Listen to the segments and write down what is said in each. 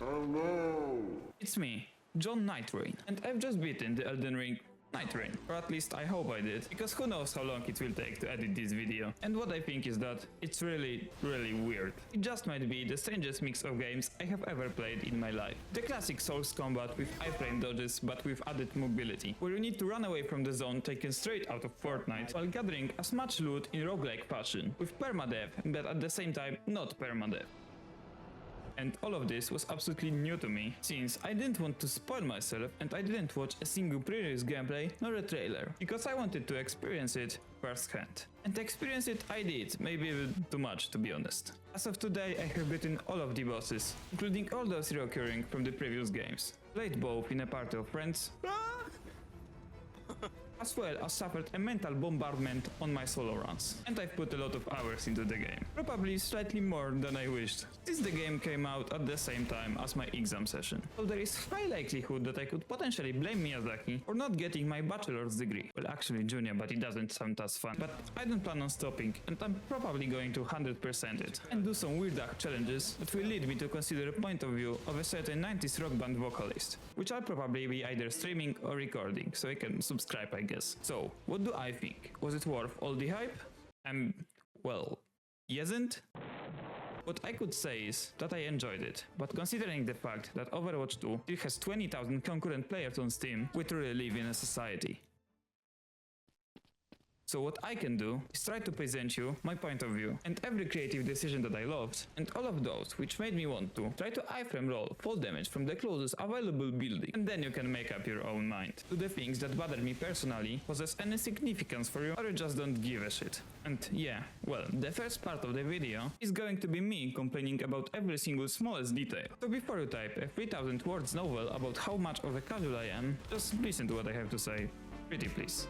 Hello! It's me, Nightreign, and I've just beaten the Elden Ring Nightreign, or at least I hope I did, because who knows how long it will take to edit this video. And what I think is that it's really weird. It just might be the strangest mix of games I have ever played in my life. The classic Souls combat with iframe dodges but with added mobility, where you need to run away from the zone taken straight out of Fortnite while gathering as much loot in roguelike fashion, with permadeath but at the same time not permadeath. And all of this was absolutely new to me, since I didn't want to spoil myself and I didn't watch a single previous gameplay nor a trailer, because I wanted to experience it firsthand. And experience it I did, maybe even too much to be honest. As of today I have beaten all of the bosses, including all those reoccurring from the previous games, played both in a party of friends, as well as suffered a mental bombardment on my solo runs. And I've put a lot of hours into the game, probably slightly more than I wished, since the game came out at the same time as my exam session. So there is high likelihood that I could potentially blame Miyazaki for not getting my bachelor's degree. Well, actually junior, but it doesn't sound as fun. But I don't plan on stopping, and I'm probably going to 100% it, and do some weird dark challenges that will lead me to consider a point of view of a certain 90s rock band vocalist, which I'll probably be either streaming or recording, so I can subscribe I guess. So, what do I think? Was it worth all the hype? Well, isn't? What I could say is that I enjoyed it, but considering the fact that Overwatch 2 still has 20,000 concurrent players on Steam, we truly live in a society. So what I can do is try to present you my point of view, and every creative decision that I loved, and all of those which made me want to try to iframe roll fall damage from the closest available building, and then you can make up your own mind. Do the things that bother me personally possess any significance for you, or you just don't give a shit? And yeah, well, the first part of the video is going to be me complaining about every single smallest detail. So before you type a 3000 words novel about how much of a casual I am, just listen to what I have to say. Pretty please.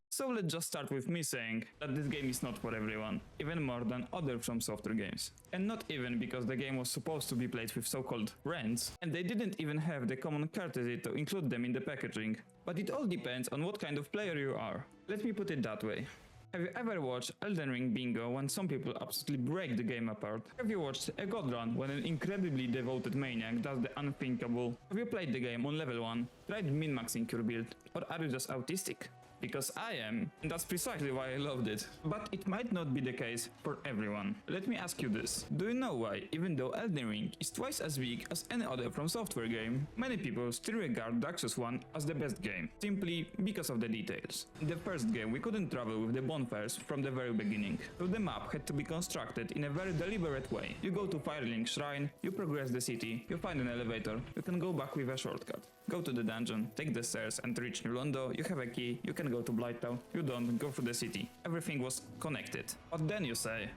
So let's just start with me saying that this game is not for everyone, even more than other From Software games. And not even because the game was supposed to be played with so-called friends, and they didn't even have the common courtesy to include them in the packaging. But it all depends on what kind of player you are. Let me put it that way. Have you ever watched Elden Ring bingo when some people absolutely break the game apart? Have you watched a god run when an incredibly devoted maniac does the unthinkable? Have you played the game on level 1, tried min-maxing your build, or are you just autistic? Because I am, and that's precisely why I loved it. But it might not be the case for everyone. Let me ask you this. Do you know why, even though Elden Ring is twice as big as any other From Software game, many people still regard Dark Souls 1 as the best game, simply because of the details? In the first game we couldn't travel with the bonfires from the very beginning, so the map had to be constructed in a very deliberate way. You go to Firelink Shrine, you progress the city, you find an elevator, you can go back with a shortcut. Go to the dungeon, take the stairs and reach New Londo, you have a key, you can go to Blighttown, you don't, go through the city. Everything was connected. But then you say,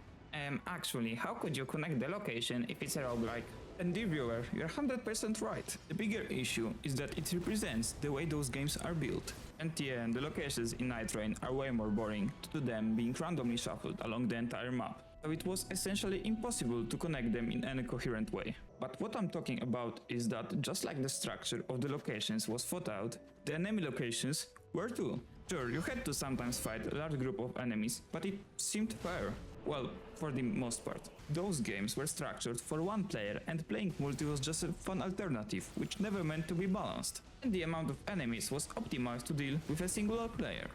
actually, how could you connect the location if it's a roguelike? And dear viewer, you're 100% right. The bigger issue is that it represents the way those games are built. And yeah, the locations in Nightreign are way more boring due to them being randomly shuffled along the entire map. So it was essentially impossible to connect them in any coherent way. But what I'm talking about is that just like the structure of the locations was thought out, the enemy locations were too. Sure, you had to sometimes fight a large group of enemies, but it seemed fair. Well, for the most part. Those games were structured for one player, and playing multi was just a fun alternative, which never meant to be balanced. And the amount of enemies was optimized to deal with a singular player.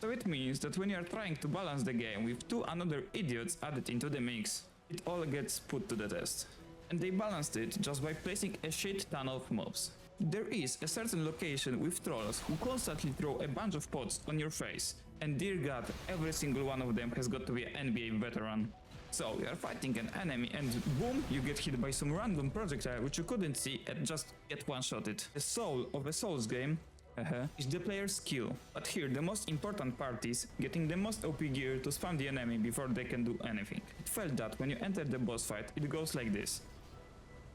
So it means that when you are trying to balance the game with two another idiots added into the mix, it all gets put to the test. And they balanced it just by placing a shit ton of mobs. There is a certain location with trolls who constantly throw a bunch of pots on your face, and dear god, every single one of them has got to be an NBA veteran. So you are fighting an enemy and boom, you get hit by some random projectile which you couldn't see and just get one-shotted. The soul of a Souls game is the player's skill, but here the most important part is getting the most OP gear to spam the enemy before they can do anything. It felt that when you enter the boss fight, it goes like this.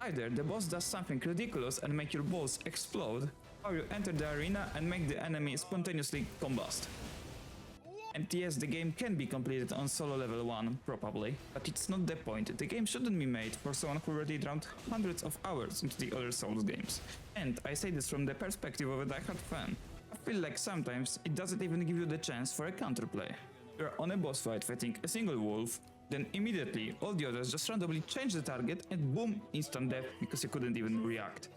Either the boss does something ridiculous and make your balls explode, or you enter the arena and make the enemy spontaneously combust. And yes, the game can be completed on solo level 1, probably, but it's not the point. The game shouldn't be made for someone who already drowned hundreds of hours into the other Souls games. And I say this from the perspective of a diehard fan. I feel like sometimes it doesn't even give you the chance for a counterplay. You're on a boss fight fighting a single wolf, then immediately all the others just randomly change the target and boom, instant death because you couldn't even react.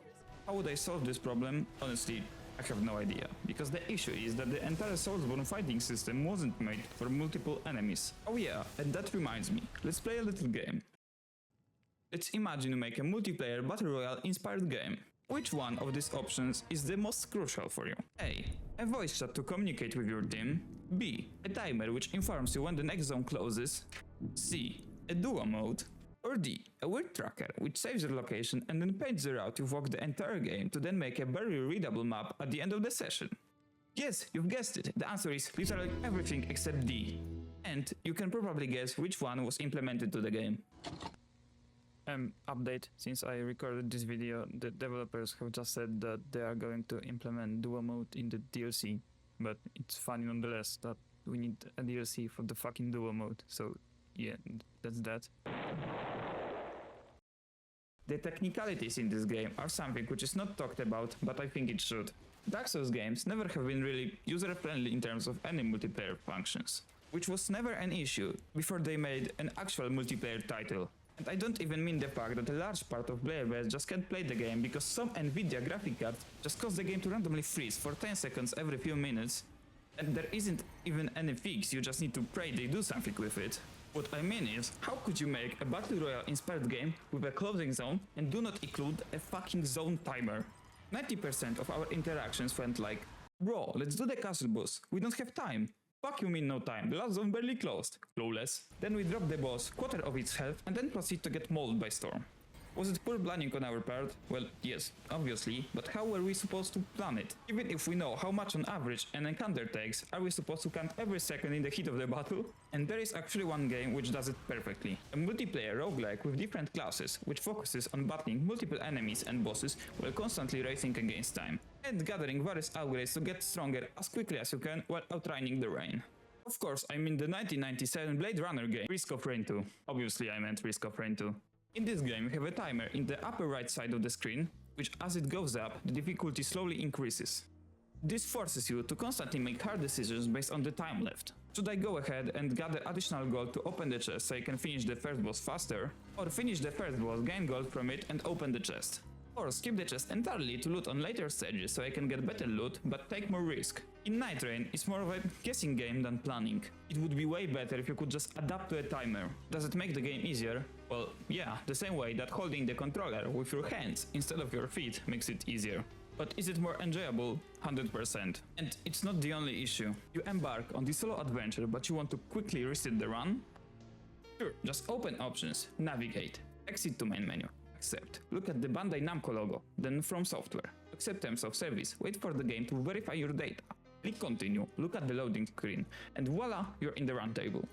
How would I solve this problem? Honestly, I have no idea, because the issue is that the entire Soulsborne fighting system wasn't made for multiple enemies. Oh yeah, and that reminds me, let's play a little game. Let's imagine you make a multiplayer battle royale inspired game. Which one of these options is the most crucial for you? A. A voice chat to communicate with your team. B. A timer which informs you when the next zone closes. C. A duo mode. Or D. A weird tracker which saves your location and then paints the route you've walked the entire game to then make a very readable map at the end of the session. Yes, you've guessed it, the answer is literally everything except D. And you can probably guess which one was implemented to the game. Update, since I recorded this video, the developers have just said that they are going to implement duo mode in the DLC, but it's funny nonetheless that we need a DLC for the fucking duo mode, so yeah, that's that. The technicalities in this game are something which is not talked about, but I think it should. Dark Souls games never have been really user-friendly in terms of any multiplayer functions, which was never an issue before they made an actual multiplayer title. And I don't even mean the fact that a large part of player base just can't play the game because some Nvidia graphic card just cause the game to randomly freeze for 10 seconds every few minutes, and there isn't even any fix, you just need to pray they do something with it. What I mean is, how could you make a battle royale inspired game with a closing zone and do not include a fucking zone timer? 90% of our interactions went like, bro, let's do the castle boss, we don't have time. Fuck you mean no time, the last zone barely closed. Flawless. Then we drop the boss, quarter of its health, and then proceed to get mauled by Storm. Was it poor planning on our part? Well, yes, obviously, but how were we supposed to plan it? Even if we know how much on average an encounter takes, are we supposed to count every second in the heat of the battle? And there is actually one game which does it perfectly. A multiplayer roguelike with different classes, which focuses on battling multiple enemies and bosses while constantly racing against time, and gathering various upgrades to get stronger as quickly as you can while outrunning the rain. Of course, I mean the 1997 Blade Runner game, Risk of Rain 2. Obviously I meant Risk of Rain 2. In this game you have a timer in the upper right side of the screen, which as it goes up, the difficulty slowly increases. This forces you to constantly make hard decisions based on the time left. Should I go ahead and gather additional gold to open the chest so I can finish the first boss faster, or finish the first boss, gain gold from it and open the chest? Or skip the chest entirely to loot on later stages so I can get better loot but take more risk. In Nightreign, it's more of a guessing game than planning. It would be way better if you could just adapt to a timer. Does it make the game easier? Well, yeah, the same way that holding the controller with your hands instead of your feet makes it easier. But is it more enjoyable? 100%. And it's not the only issue. You embark on this solo adventure but you want to quickly reset the run? Sure, just open options, navigate, exit to main menu. Accept. Look at the Bandai Namco logo, then From Software. Accept terms of service, wait for the game to verify your data. Click continue, look at the loading screen, and voila, you're in the run table.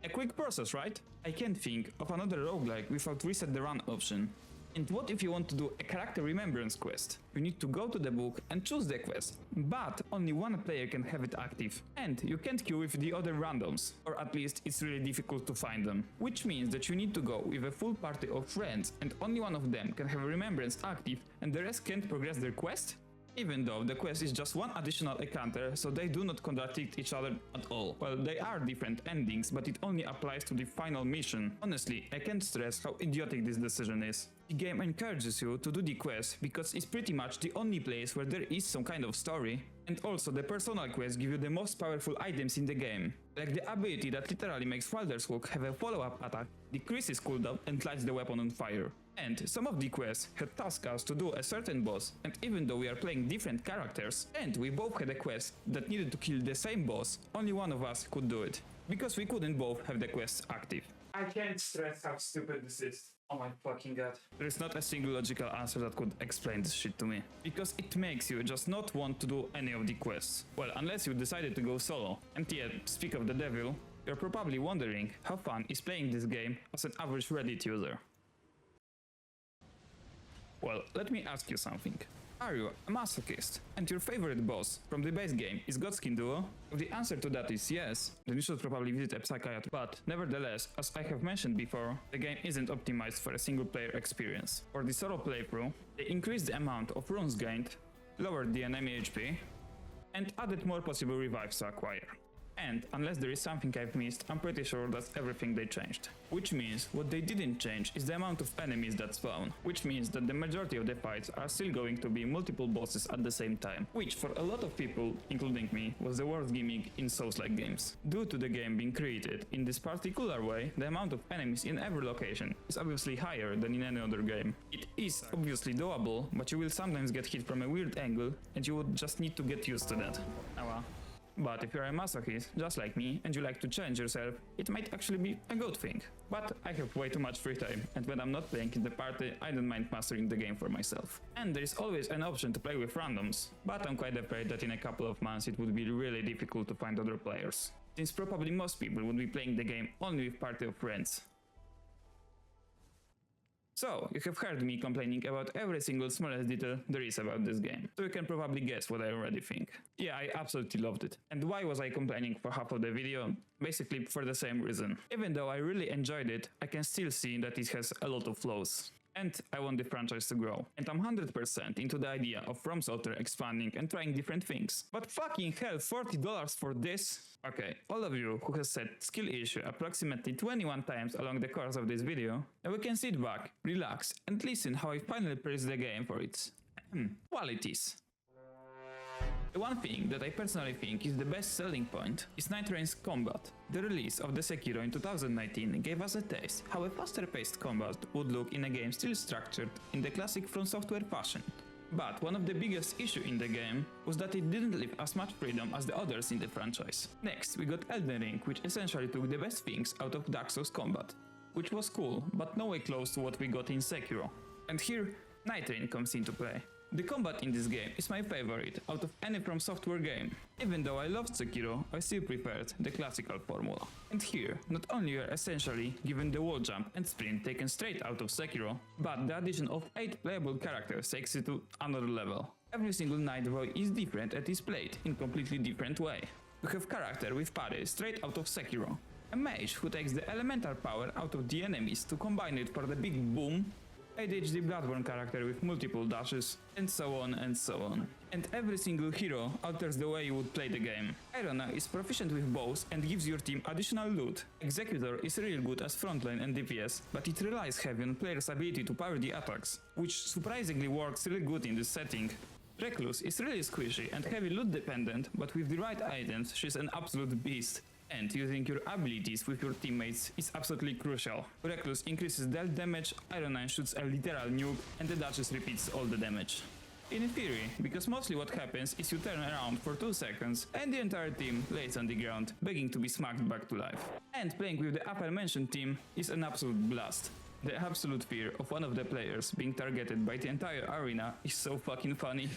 A quick process, right? I can't think of another roguelike without reset the run option. And what if you want to do a character remembrance quest? You need to go to the book and choose the quest, but only one player can have it active. And you can't queue with the other randoms, or at least it's really difficult to find them. Which means that you need to go with a full party of friends and only one of them can have a remembrance active and the rest can't progress their quest? Even though the quest is just one additional encounter, so they do not contradict each other at all. Well, they are different endings, but it only applies to the final mission. Honestly, I can't stress how idiotic this decision is. The game encourages you to do the quest because it's pretty much the only place where there is some kind of story, and also the personal quests give you the most powerful items in the game, like the ability that literally makes Wilder's Hook have a follow-up attack, decreases cooldown and lights the weapon on fire. And some of the quests had tasked us to do a certain boss, and even though we are playing different characters, and we both had a quest that needed to kill the same boss, only one of us could do it, because we couldn't both have the quests active. I can't stress how stupid this is. Oh my fucking god. There is not a single logical answer that could explain this shit to me. Because it makes you just not want to do any of the quests. Well, unless you decided to go solo. And yet, speak of the devil, you're probably wondering how fun is playing this game as an average Reddit user. Well, let me ask you something. Are you a masochist and your favorite boss from the base game is Godskin Duo? If the answer to that is yes, then you should probably visit a psychiatrist. But nevertheless, as I have mentioned before, the game isn't optimized for a single player experience. For the solo playthrough, they increased the amount of runes gained, lowered the enemy HP, and added more possible revives to acquire. And unless there is something I've missed, I'm pretty sure that's everything they changed. Which means what they didn't change is the amount of enemies that spawn, which means that the majority of the fights are still going to be multiple bosses at the same time, which for a lot of people, including me, was the worst gimmick in Souls-like games. Due to the game being created in this particular way, the amount of enemies in every location is obviously higher than in any other game. It is obviously doable, but you will sometimes get hit from a weird angle and you would just need to get used to that. But if you're a masochist, just like me, and you like to challenge yourself, it might actually be a good thing. But I have way too much free time, and when I'm not playing in the party, I don't mind mastering the game for myself. And there is always an option to play with randoms, but I'm quite afraid that in a couple of months it would be really difficult to find other players, since probably most people would be playing the game only with party of friends. So, you have heard me complaining about every single smallest detail there is about this game, so you can probably guess what I already think. Yeah, I absolutely loved it. And why was I complaining for half of the video? Basically for the same reason. Even though I really enjoyed it, I can still see that it has a lot of flaws. And I want the franchise to grow. And I'm 100% into the idea of From Software expanding and trying different things. But fucking hell, $40 for this? Okay, all of you who has said skill issue approximately 21 times along the course of this video, now we can sit back, relax, and listen how I finally praise the game for its qualities. The one thing that I personally think is the best selling point is Nightrein's combat. The release of the Sekiro in 2019 gave us a taste how a faster paced combat would look in a game still structured in the classic From Software fashion. But one of the biggest issues in the game was that it didn't leave as much freedom as the others in the franchise. Next, we got Elden Ring, which essentially took the best things out of Dark Souls combat, which was cool, but no way close to what we got in Sekiro. And here, Nightreign comes into play. The combat in this game is my favorite out of any From Software game. Even though I loved Sekiro, I still preferred the classical formula. And here, not only you are essentially given the wall jump and sprint taken straight out of Sekiro, but the addition of 8 playable characters takes it to another level. Every single Night Void is different and is played in completely different way. You have character with parry straight out of Sekiro, a mage who takes the elemental power out of the enemies to combine it for the big boom, ADHD Bloodborne character with multiple dashes, and so on and so on. And every single hero alters the way you would play the game. Irona is proficient with bows and gives your team additional loot. Executor is real good as frontline and DPS, but it relies heavy on players' ability to power the attacks, which surprisingly works really good in this setting. Recluse is really squishy and heavy loot dependent, but with the right items she's an absolute beast. And using your abilities with your teammates is absolutely crucial. Recluse increases dealt damage, Irona shoots a literal nuke, and the Duchess repeats all the damage. In theory, because mostly what happens is you turn around for 2 seconds and the entire team lays on the ground, begging to be smacked back to life. And playing with the aforementioned team is an absolute blast. The absolute fear of one of the players being targeted by the entire arena is so fucking funny.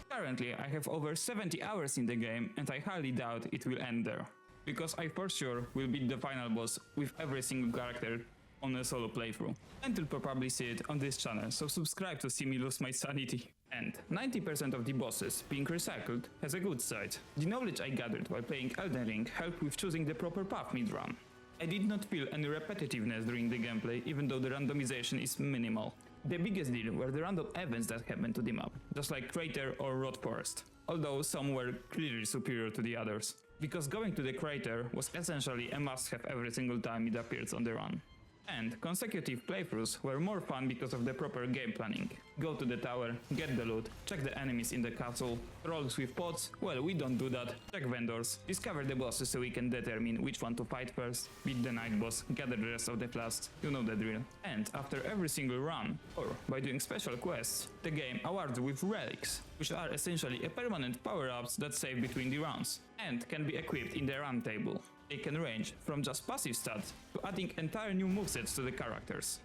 Currently, I have over 70 hours in the game and I highly doubt it will end there, because I for sure will beat the final boss with every single character on a solo playthrough. And you'll probably see it on this channel, so subscribe to see me lose my sanity. And 90% of the bosses being recycled has a good side. The knowledge I gathered while playing Elden Ring helped with choosing the proper path mid-run. I did not feel any repetitiveness during the gameplay, even though the randomization is minimal. The biggest deal were the random events that happened to the map, just like Crater or Rot Forest, although some were clearly superior to the others, because going to the crater was essentially a must-have every single time it appears on the run. And consecutive playthroughs were more fun because of the proper game planning. Go to the tower, get the loot, check the enemies in the castle, rolls with pods, well we don't do that, check vendors, discover the bosses so we can determine which one to fight first, beat the night boss, gather the rest of the flasks, you know the drill. And after every single run, or by doing special quests, the game awards with relics, which are essentially a permanent power-ups that save between the rounds, and can be equipped in the run table. They can range from just passive stats to adding entire new movesets to the characters.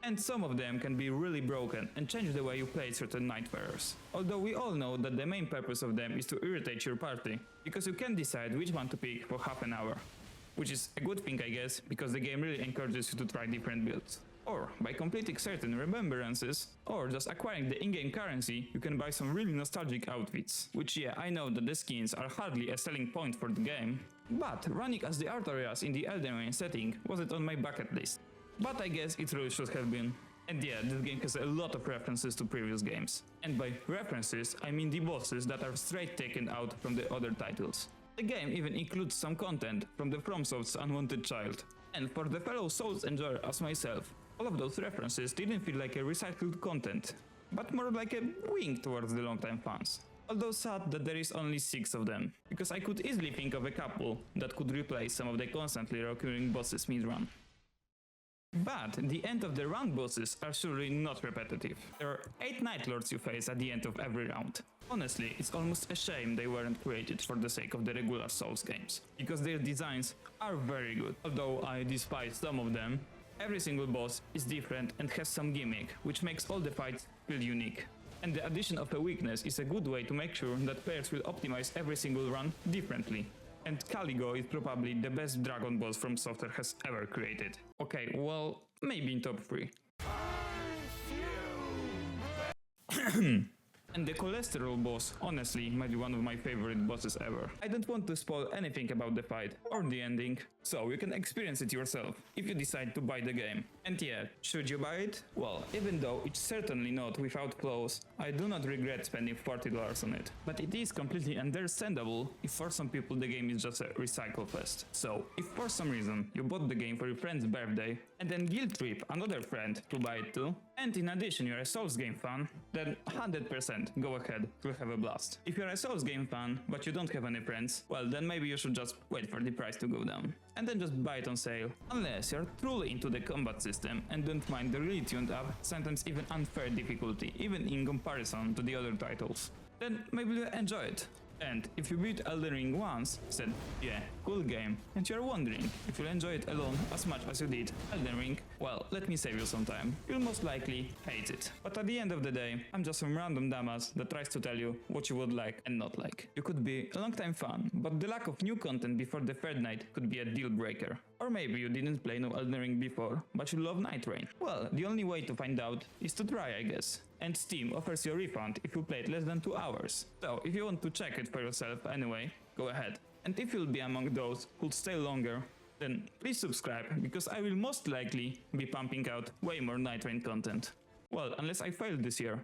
And some of them can be really broken and change the way you play certain Nightfarers. Although we all know that the main purpose of them is to irritate your party, because you can decide which one to pick for half an hour. Which is a good thing I guess, because the game really encourages you to try different builds. or by completing certain remembrances, or just acquiring the in-game currency, you can buy some really nostalgic outfits. Which yeah, I know that the skins are hardly a selling point for the game, but running as the art areas in the Elden Ring setting wasn't on my bucket list. But I guess it really should have been. And yeah, this game has a lot of references to previous games. And by references, I mean the bosses that are straight taken out from the other titles. The game even includes some content from the FromSoft's Unwanted Child. And for the fellow Souls enjoyer as myself, all of those references didn't feel like a recycled content, but more like a wink towards the longtime fans. Although sad that there is only 6 of them, because I could easily think of a couple that could replace some of the constantly recurring bosses mid-run. But the end of the round bosses are surely not repetitive. There are 8 Night Lords you face at the end of every round. Honestly, it's almost a shame they weren't created for the sake of the regular Souls games, because their designs are very good. Although I despise some of them, every single boss is different and has some gimmick, which makes all the fights feel unique. And the addition of a weakness is a good way to make sure that players will optimize every single run differently. And Caligo is probably the best dragon boss from Software has ever created. Okay, well, maybe in top 3. And the cholesterol boss honestly might be one of my favorite bosses ever. I don't want to spoil anything about the fight or the ending, so you can experience it yourself if you decide to buy the game. And yeah, should you buy it? Well, even though it's certainly not without flaws, I do not regret spending $40 on it. But it is completely understandable if for some people the game is just a recycle fest. So, if for some reason you bought the game for your friend's birthday and then guilt trip another friend to buy it too, and in addition you're a Souls game fan, then 100% go ahead, you'll have a blast. If you're a Souls game fan but you don't have any friends, well then maybe you should just wait for the price to go down. And then just buy it on sale. Unless you're truly into the combat system and don't mind the really tuned up, sometimes even unfair difficulty, even in comparison to the other titles. Then maybe you'll enjoy it. And if you beat Elden Ring once, said, yeah, cool game, and you're wondering if you'll enjoy it alone as much as you did Elden Ring, well, let me save you some time. You'll most likely hate it. But at the end of the day, I'm just some random dumbass that tries to tell you what you would like and not like. You could be a long-time fan, but the lack of new content before the third night could be a deal breaker. Or maybe you didn't play no Elden Ring before, but you love Nightreign. Well, the only way to find out is to try, I guess. And Steam offers you a refund if you played less than 2 hours. So if you want to check it for yourself anyway, go ahead. And if you'll be among those who'll stay longer, then please subscribe, because I will most likely be pumping out way more Nightreign content. Well, unless I failed this year.